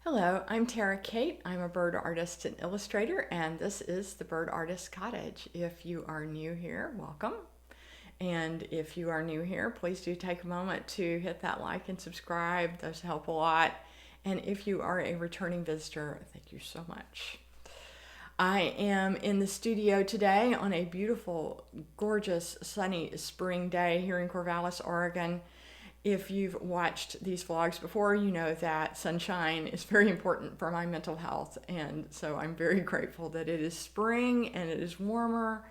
Hello, I'm Tara Kate. I'm a bird artist and illustrator, and this is the Bird Artist Cottage. If you are new here, welcome. And if you are new here, please do take a moment to hit that like and subscribe. Those help a lot. And if you are a returning visitor, thank you so much. I am in the studio today on a beautiful, gorgeous, sunny spring day here in Corvallis, Oregon. If you've watched these vlogs before, you know that sunshine is very important for my mental health. And so I'm very grateful that it is spring and it is warmer.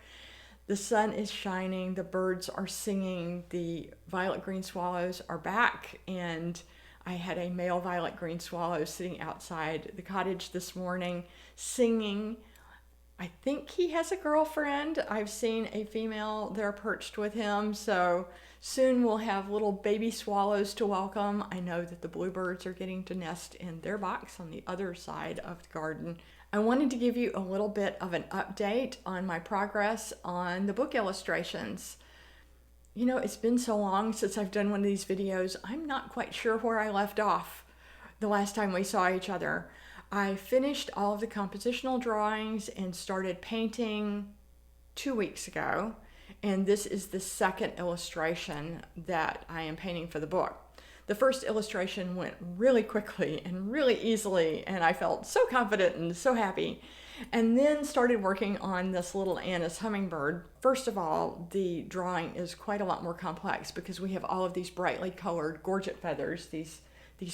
The sun is shining, the birds are singing, the violet green swallows are back. And I had a male violet green swallow sitting outside the cottage this morning singing. I think he has a girlfriend. I've seen a female there perched with him. So soon we'll have little baby swallows to welcome. I know that the bluebirds are getting to nest in their box on the other side of the garden. I wanted to give you a little bit of an update on my progress on the book illustrations. You know, it's been so long since I've done one of these videos. I'm not quite sure where I left off the last time we saw each other. I finished all of the compositional drawings and started painting 2 weeks ago. And this is the second illustration that I am painting for the book. The first illustration went really quickly and really easily, and I felt so confident and so happy. And then started working on this little Anna's hummingbird. First of all, the drawing is quite a lot more complex because we have all of these brightly colored gorget feathers, these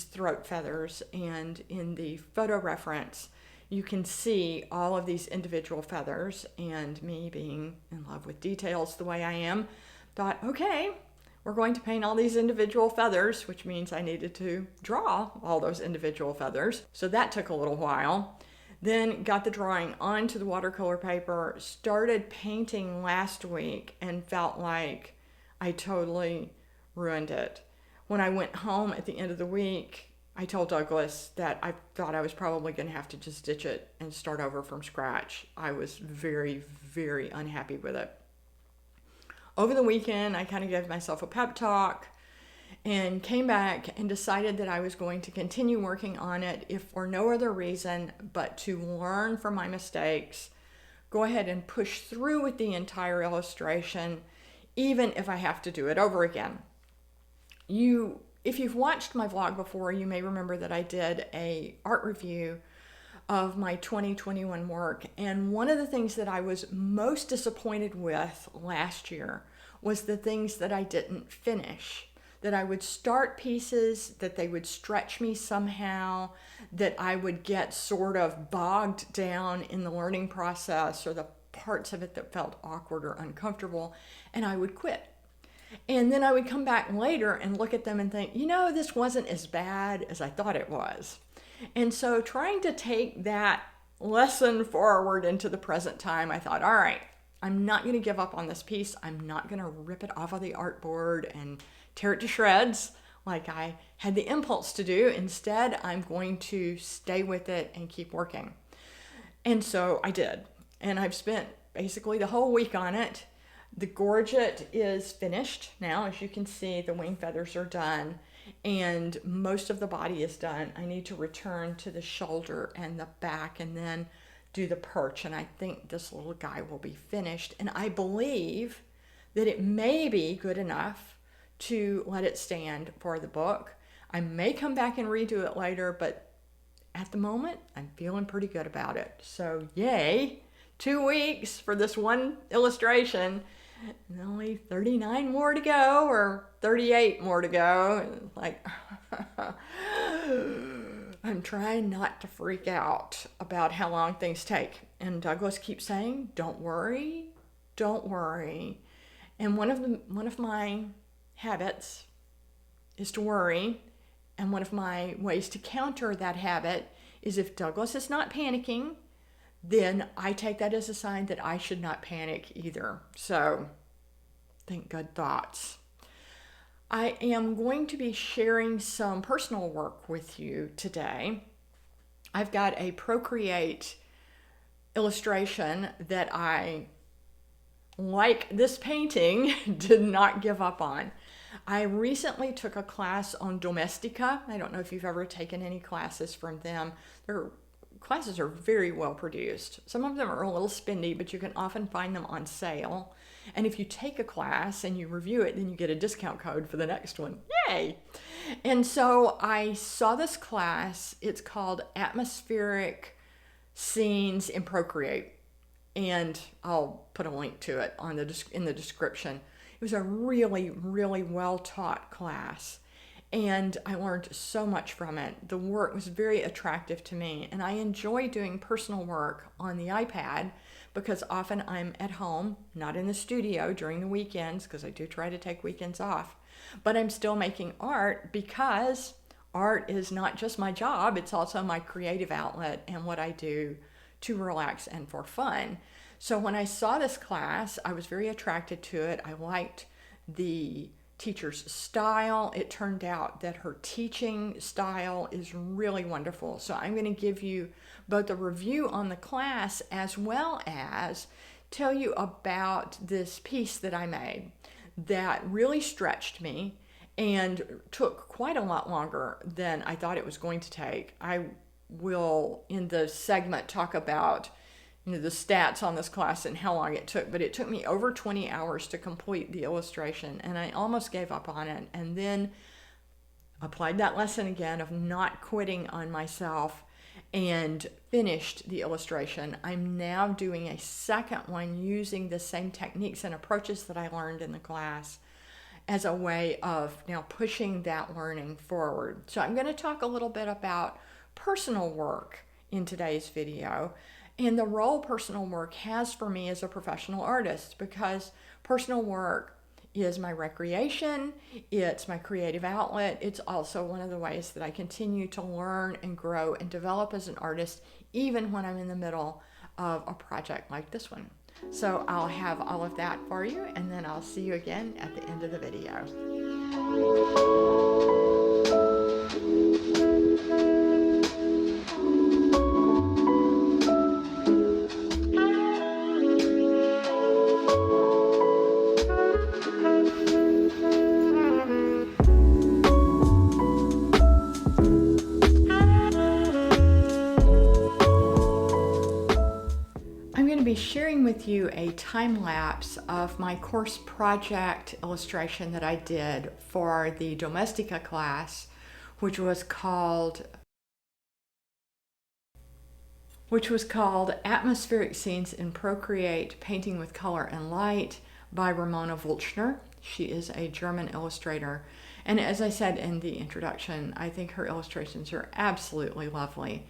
throat feathers, and in the photo reference you can see all of these individual feathers, and me being in love with details the way I am, thought, okay, we're going to paint all these individual feathers, which means I needed to draw all those individual feathers. So that took a little while. Then got the drawing onto the watercolor paper, started painting last week, and felt like I totally ruined it. When I went home at the end of the week, I told Douglas that I thought I was probably going to have to just ditch it and start over from scratch. I was very, very unhappy with it. Over the weekend, I kind of gave myself a pep talk and came back and decided that I was going to continue working on it, if for no other reason but to learn from my mistakes, go ahead and push through with the entire illustration, even if I have to do it over again. If you've watched my vlog before, you may remember that I did an art review of my 2021 work. And one of the things that I was most disappointed with last year was the things that I didn't finish. That I would start pieces, that they would stretch me somehow, that I would get sort of bogged down in the learning process or the parts of it that felt awkward or uncomfortable, and I would quit. And then I would come back later and look at them and think, you know, this wasn't as bad as I thought it was. And so trying to take that lesson forward into the present time, I thought, all right, I'm not going to give up on this piece. I'm not going to rip it off of the artboard and tear it to shreds like I had the impulse to do. Instead, I'm going to stay with it and keep working. And so I did. And I've spent basically the whole week on it. The gorget is finished now. As you can see, the wing feathers are done and most of the body is done. I need to return to the shoulder and the back and then do the perch. And I think this little guy will be finished. And I believe that it may be good enough to let it stand for the book. I may come back and redo it later, but at the moment, I'm feeling pretty good about it. So yay, 2 weeks for this one illustration. And only 39 more to go, or 38 more to go. Like, I'm trying not to freak out about how long things take. And Douglas keeps saying, don't worry, don't worry. And one of my habits is to worry. And one of my ways to counter that habit is if Douglas is not panicking, then I take that as a sign that I should not panic either. So, think good thoughts. I am going to be sharing some personal work with you today. I've got a Procreate illustration that I, like this painting, did not give up on. I recently took a class on Domestika. I don't know if you've ever taken any classes from them. Their classes are very well produced. Some of them are a little spendy, but you can often find them on sale. And if you take a class and you review it, then you get a discount code for the next one. Yay! And so I saw this class. It's called Atmospheric Scenes in Procreate. And I'll put a link to it in the description. It was a really, really well taught class, and I learned so much from it. The work was very attractive to me, and I enjoy doing personal work on the iPad because often I'm at home, not in the studio during the weekends, because I do try to take weekends off, but I'm still making art because art is not just my job, it's also my creative outlet and what I do to relax and for fun. So when I saw this class, I was very attracted to it. I liked the teacher's style. It turned out that her teaching style is really wonderful. So I'm going to give you both a review on the class as well as tell you about this piece that I made that really stretched me and took quite a lot longer than I thought it was going to take. I will, in the segment, talk about the stats on this class and how long it took, but it took me over 20 hours to complete the illustration, and I almost gave up on it, and then applied that lesson again of not quitting on myself and finished the illustration. I'm now doing a second one using the same techniques and approaches that I learned in the class as a way of now pushing that learning forward. So I'm going to talk a little bit about personal work in today's video and the role personal work has for me as a professional artist, because personal work is my recreation, it's my creative outlet, it's also one of the ways that I continue to learn and grow and develop as an artist, even when I'm in the middle of a project like this one. So I'll have all of that for you, and then I'll see you again at the end of the video. Sharing with you a time lapse of my course project illustration that I did for the Domestika class, which was called Atmospheric Scenes in Procreate, Painting with Color and Light by Ramona Wultschner. She is a German illustrator, and as I said in the introduction, I think her illustrations are absolutely lovely.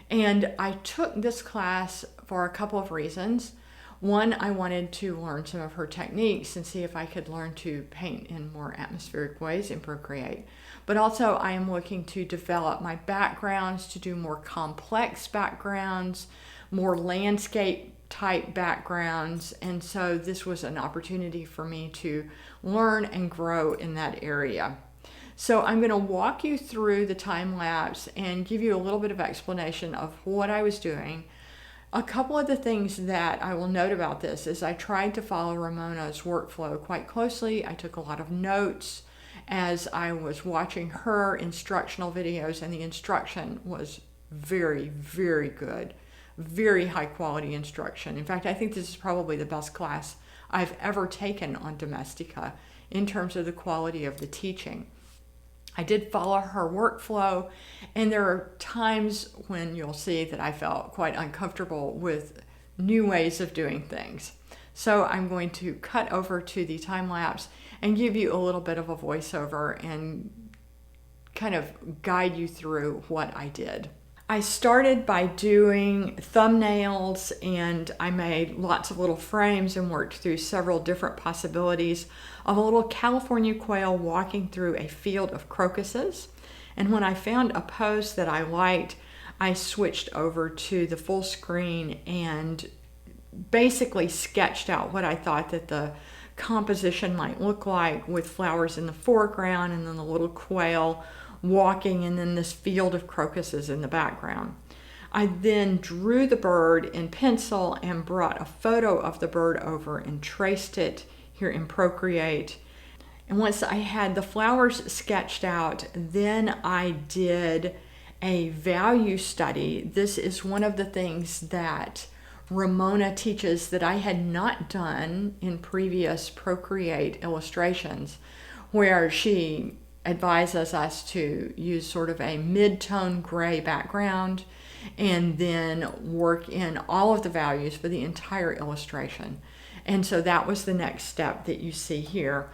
And I took this class for a couple of reasons. One, I wanted to learn some of her techniques and see if I could learn to paint in more atmospheric ways in Procreate. But also I am looking to develop my backgrounds, to do more complex backgrounds, more landscape type backgrounds. And so this was an opportunity for me to learn and grow in that area. So I'm going to walk you through the time lapse and give you a little bit of explanation of what I was doing. A couple of the things that I will note about this is I tried to follow Ramona's workflow quite closely. I took a lot of notes as I was watching her instructional videos, and the instruction was very, very good. Very high quality instruction. In fact, I think this is probably the best class I've ever taken on Domestika in terms of the quality of the teaching. I did follow her workflow, and there are times when you'll see that I felt quite uncomfortable with new ways of doing things. So I'm going to cut over to the time lapse and give you a little bit of a voiceover and kind of guide you through what I did. I started by doing thumbnails, and I made lots of little frames and worked through several different possibilities of a little California quail walking through a field of crocuses. And when I found a pose that I liked, I switched over to the full screen and basically sketched out what I thought that the composition might look like, with flowers in the foreground and then the little quail walking, and then this field of crocuses in the background. I then drew the bird in pencil and brought a photo of the bird over and traced it here in Procreate. And once I had the flowers sketched out, then I did a value study. This is one of the things that Ramona teaches that I had not done in previous Procreate illustrations, where she advises us to use sort of a mid-tone gray background and then work in all of the values for the entire illustration. And so that was the next step that you see here.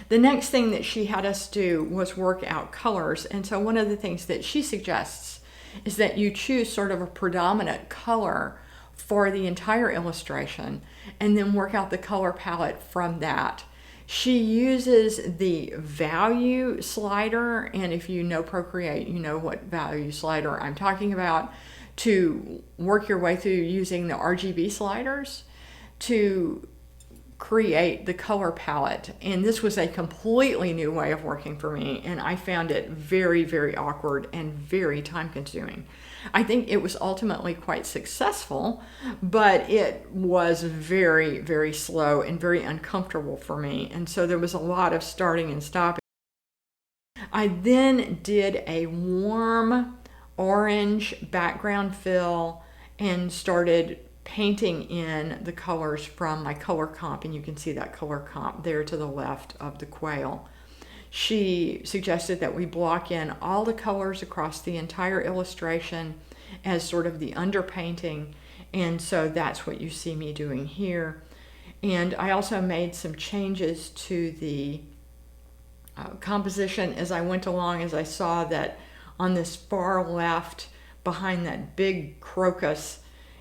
The next thing that she had us do was work out colors. And so one of the things that she suggests is that you choose sort of a predominant color for the entire illustration and then work out the color palette from that. She uses the value slider, and if you know Procreate, you know what value slider I'm talking about, to work your way through using the RGB sliders to create the color palette. And this was a completely new way of working for me, and I found it very, very awkward and very time consuming. I think it was ultimately quite successful, but it was very, very slow and very uncomfortable for me. And so there was a lot of starting and stopping. I then did a warm orange background fill and started painting in the colors from my color comp, and you can see that color comp there to the left of the quail. She suggested that we block in all the colors across the entire illustration as sort of the underpainting, and so that's what you see me doing here. And I also made some changes to the composition as I went along, as I saw that on this far left behind that big crocus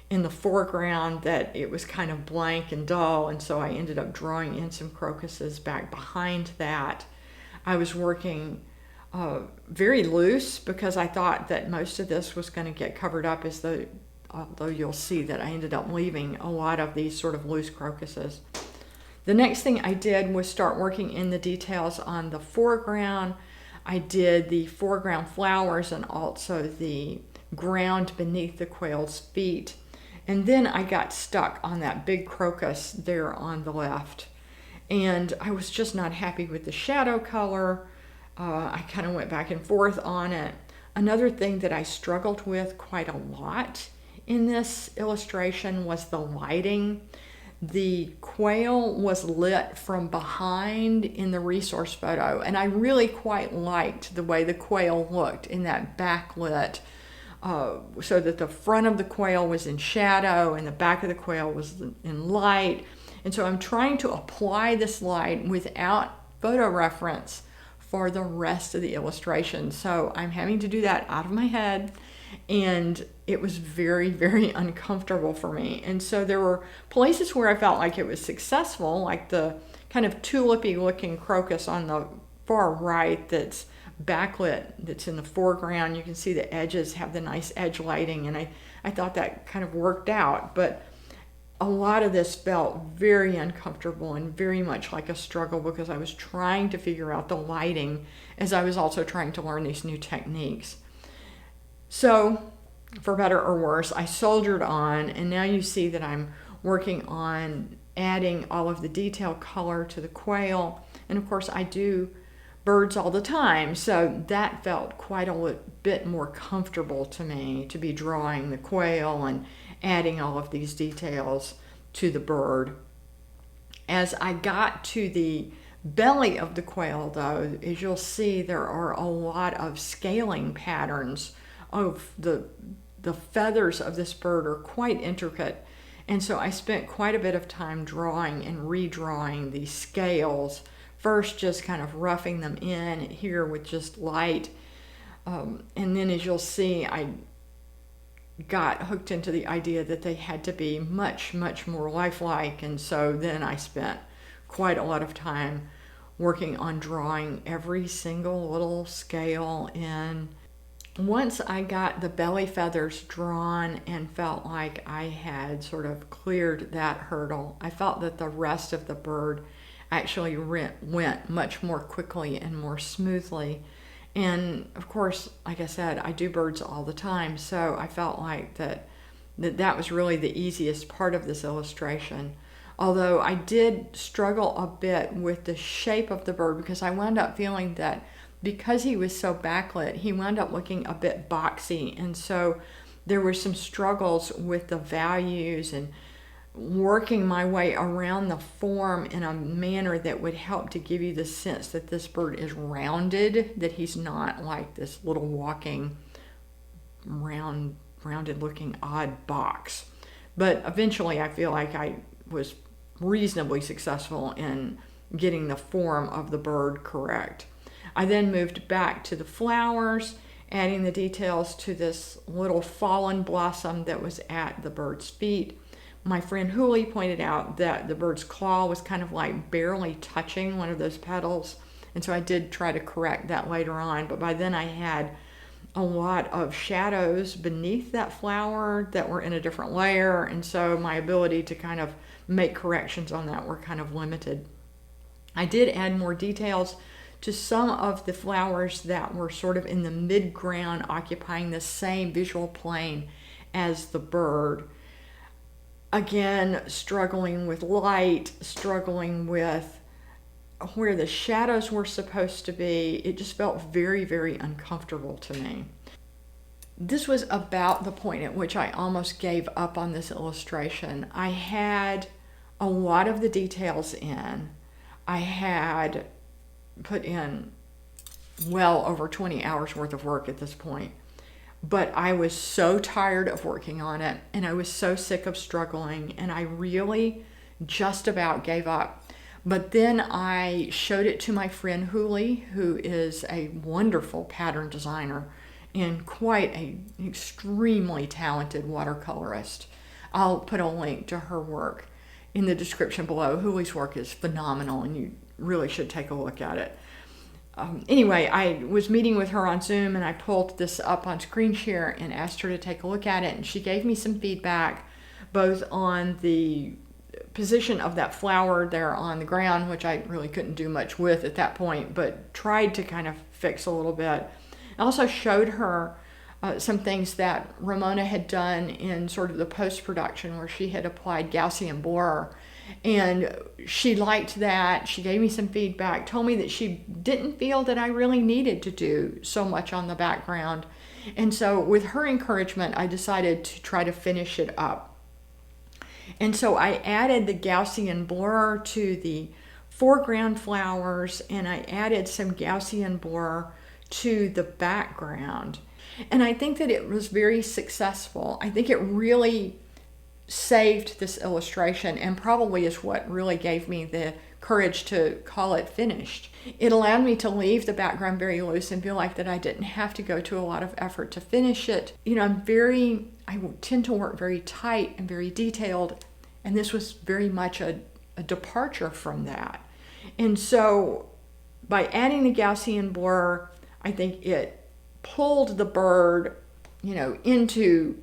in the foreground that it was kind of blank and dull, and so I ended up drawing in some crocuses back behind that. I was working very loose because I thought that most of this was going to get covered up, although you'll see that I ended up leaving a lot of these sort of loose crocuses. The next thing I did was start working in the details on the foreground. I did the foreground flowers and also the ground beneath the quail's feet. And then I got stuck on that big crocus there on the left. And I was just not happy with the shadow color. I kind of went back and forth on it. Another thing that I struggled with quite a lot in this illustration was the lighting. The quail was lit from behind in the resource photo, and I really quite liked the way the quail looked in that backlit, so that the front of the quail was in shadow and the back of the quail was in light. And so I'm trying to apply this light without photo reference for the rest of the illustration. So I'm having to do that out of my head, and it was very, very uncomfortable for me. And so there were places where I felt like it was successful, like the kind of tulipy looking crocus on the far right that's backlit, that's in the foreground. You can see the edges have the nice edge lighting, and I thought that kind of worked out. But a lot of this felt very uncomfortable and very much like a struggle because I was trying to figure out the lighting as I was also trying to learn these new techniques. So, for better or worse, I soldiered on, and now you see that I'm working on adding all of the detail color to the quail. And of course, I do birds all the time, so that felt quite a bit more comfortable to me to be drawing the quail and adding all of these details to the bird. As I got to the belly of the quail, though, as you'll see, there are a lot of scaling patterns of the feathers of this bird are quite intricate, and so I spent quite a bit of time drawing and redrawing these scales, first just kind of roughing them in here with just light, and then as you'll see, I got hooked into the idea that they had to be much, much more lifelike, and so then I spent quite a lot of time working on drawing every single little scale in. Once I got the belly feathers drawn and felt like I had sort of cleared that hurdle, I felt that the rest of the bird actually went much more quickly and more smoothly. And of course, like I said, I do birds all the time, so I felt like that was really the easiest part of this illustration. Although I did struggle a bit with the shape of the bird because I wound up feeling that because he was so backlit, he wound up looking a bit boxy. And so there were some struggles with the values and working my way around the form in a manner that would help to give you the sense that this bird is rounded, that he's not like this little walking rounded looking odd box. But eventually I feel like I was reasonably successful in getting the form of the bird correct. I then moved back to the flowers, adding the details to this little fallen blossom that was at the bird's feet. My friend Huli pointed out that the bird's claw was kind of like barely touching one of those petals, and so I did try to correct that later on, but by then I had a lot of shadows beneath that flower that were in a different layer, and so my ability to kind of make corrections on that were kind of limited. I did add more details to some of the flowers that were sort of in the mid-ground, occupying the same visual plane as the bird. Again, struggling with light, struggling with where the shadows were supposed to be. It just felt very, very uncomfortable to me. This was about the point at which I almost gave up on this illustration. I had a lot of the details in. I had put in well over 20 hours worth of work at this point. But I was so tired of working on it, and I was so sick of struggling, and I really just about gave up. But then I showed it to my friend Huli, who is a wonderful pattern designer and quite an extremely talented watercolorist. I'll put a link to her work in the description below. Huli's work is phenomenal, and you really should take a look at it. Anyway, I was meeting with her on Zoom, and I pulled this up on screen share and asked her to take a look at it, and she gave me some feedback both on the position of that flower there on the ground, which I really couldn't do much with at that point, but tried to kind of fix a little bit. I also showed her some things that Ramona had done in sort of the post-production, where she had applied Gaussian blur, and she liked that. She gave me some feedback, told me that she didn't feel that I really needed to do so much on the background. And so with her encouragement, I decided to try to finish it up. And so I added the Gaussian blur to the foreground flowers, and I added some Gaussian blur to the background. And I think that it was very successful. I think it really saved this illustration, and probably is what really gave me the courage to call it finished. It allowed me to leave the background very loose and feel like that I didn't have to go to a lot of effort to finish it. You know, I tend to work very tight and very detailed, and this was very much a departure from that. And so by adding the Gaussian blur, I think it pulled the bird, you know, into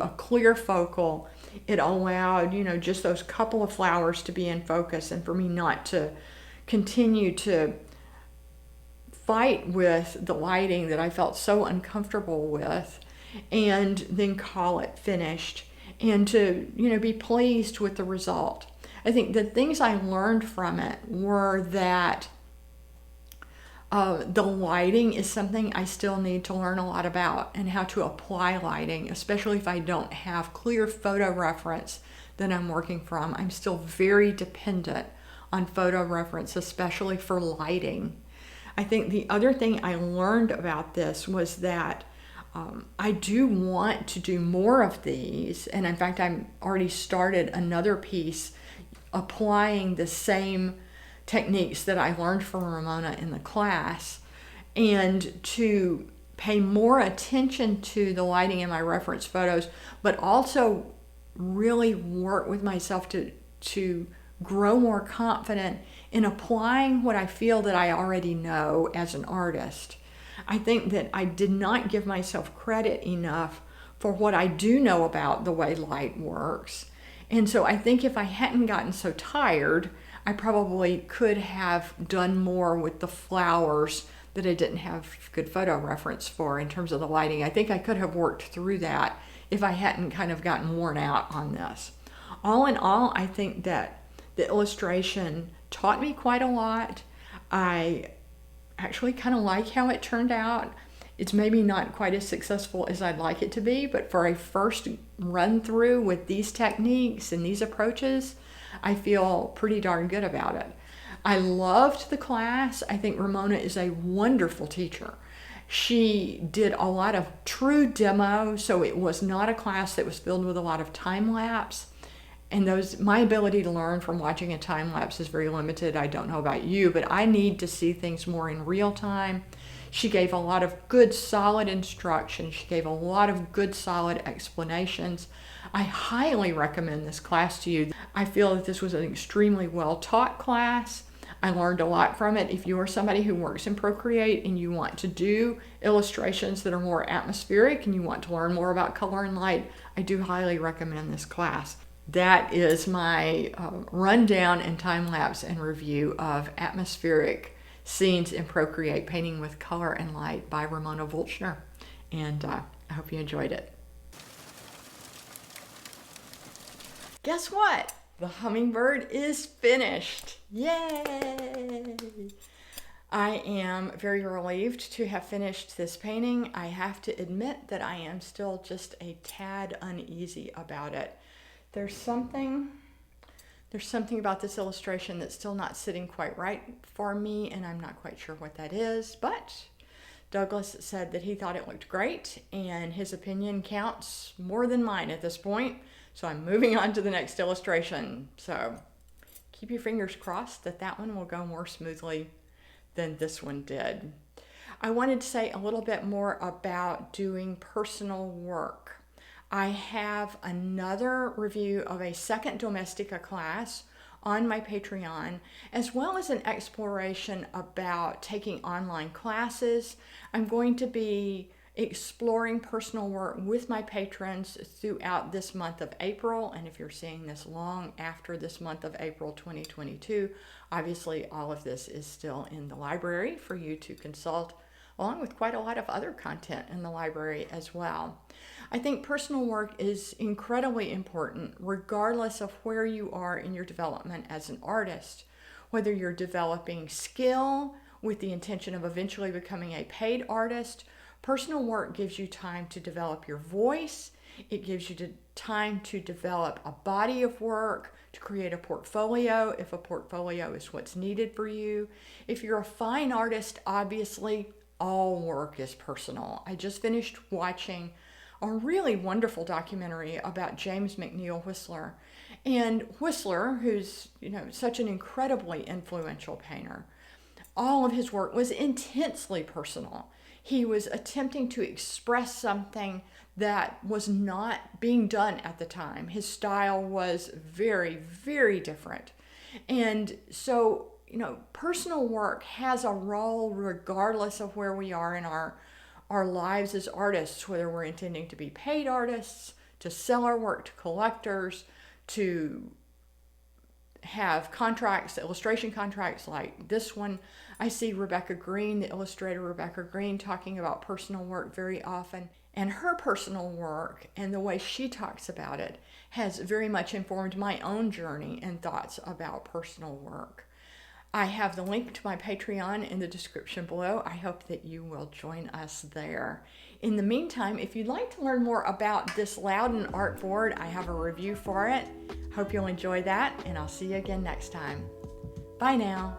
a clear focal. It allowed, you know, just those couple of flowers to be in focus, and for me not to continue to fight with the lighting that I felt so uncomfortable with, and then call it finished, and to, you know, be pleased with the result. I think the things I learned from it were that the lighting is something I still need to learn a lot about, and how to apply lighting, especially if I don't have clear photo reference that I'm working from. I'm still very dependent on photo reference, especially for lighting. I think the other thing I learned about this was that I do want to do more of these, and in fact I'm already started another piece applying the same techniques that I learned from Ramona in the class, and to pay more attention to the lighting in my reference photos, but also really work with myself to grow more confident in applying what I feel that I already know as an artist. I think that I did not give myself credit enough for what I do know about the way light works. And so I think if I hadn't gotten so tired, I probably could have done more with the flowers that I didn't have good photo reference for in terms of the lighting. I think I could have worked through that if I hadn't kind of gotten worn out on this. all in all, I think that the illustration taught me quite a lot. I actually kind of like how it turned out. It's maybe not quite as successful as I'd like it to be, but for a first run through with these techniques and these approaches, I feel pretty darn good about it. I loved the class. I think Ramona is a wonderful teacher. She did a lot of true demo, so it was not a class that was filled with a lot of time lapse. And my ability to learn from watching a time lapse is very limited. I don't know about you, but I need to see things more in real time. She gave a lot of good, solid instruction. She gave a lot of good, solid explanations. I highly recommend this class to you. I feel that this was an extremely well-taught class. I learned a lot from it. If you are somebody who works in Procreate and you want to do illustrations that are more atmospheric and you want to learn more about color and light, I do highly recommend this class. That is my rundown and time-lapse and review of atmospheric scenes in Procreate, Painting with Color and Light by Ramona Wultschner. And I hope you enjoyed it. Guess what? The hummingbird is finished. Yay! I am very relieved to have finished this painting. I have to admit that I am still just a tad uneasy about it. There's something about this illustration that's still not sitting quite right for me, and I'm not quite sure what that is, but Douglas said that he thought it looked great, and his opinion counts more than mine at this point, so I'm moving on to the next illustration. So keep your fingers crossed that that one will go more smoothly than this one did. I wanted to say a little bit more about doing personal work. I have another review of a second Domestika class on my Patreon, as well as an exploration about taking online classes. I'm going to be exploring personal work with my patrons throughout this month of April. And if you're seeing this long after this month of April 2022, obviously all of this is still in the library for you to consult, along with quite a lot of other content in the library as well. I think personal work is incredibly important regardless of where you are in your development as an artist. Whether you're developing skill with the intention of eventually becoming a paid artist, personal work gives you time to develop your voice. It gives you time to develop a body of work, to create a portfolio if a portfolio is what's needed for you. If you're a fine artist, obviously all work is personal. I just finished watching a really wonderful documentary about James McNeill Whistler. And Whistler, who's such an incredibly influential painter, all of his work was intensely personal. He was attempting to express something that was not being done at the time. His style was very, very different. And so, personal work has a role regardless of where we are in our lives as artists, whether we're intending to be paid artists, to sell our work to collectors, to have contracts, illustration contracts like this one. I see Rebecca Green, the illustrator Rebecca Green, talking about personal work very often. And her personal work and the way she talks about it has very much informed my own journey and thoughts about personal work. I have the link to my Patreon in the description below. I hope that you will join us there. In the meantime, if you'd like to learn more about this Loudon art board, I have a review for it. Hope you'll enjoy that, and I'll see you again next time. Bye now.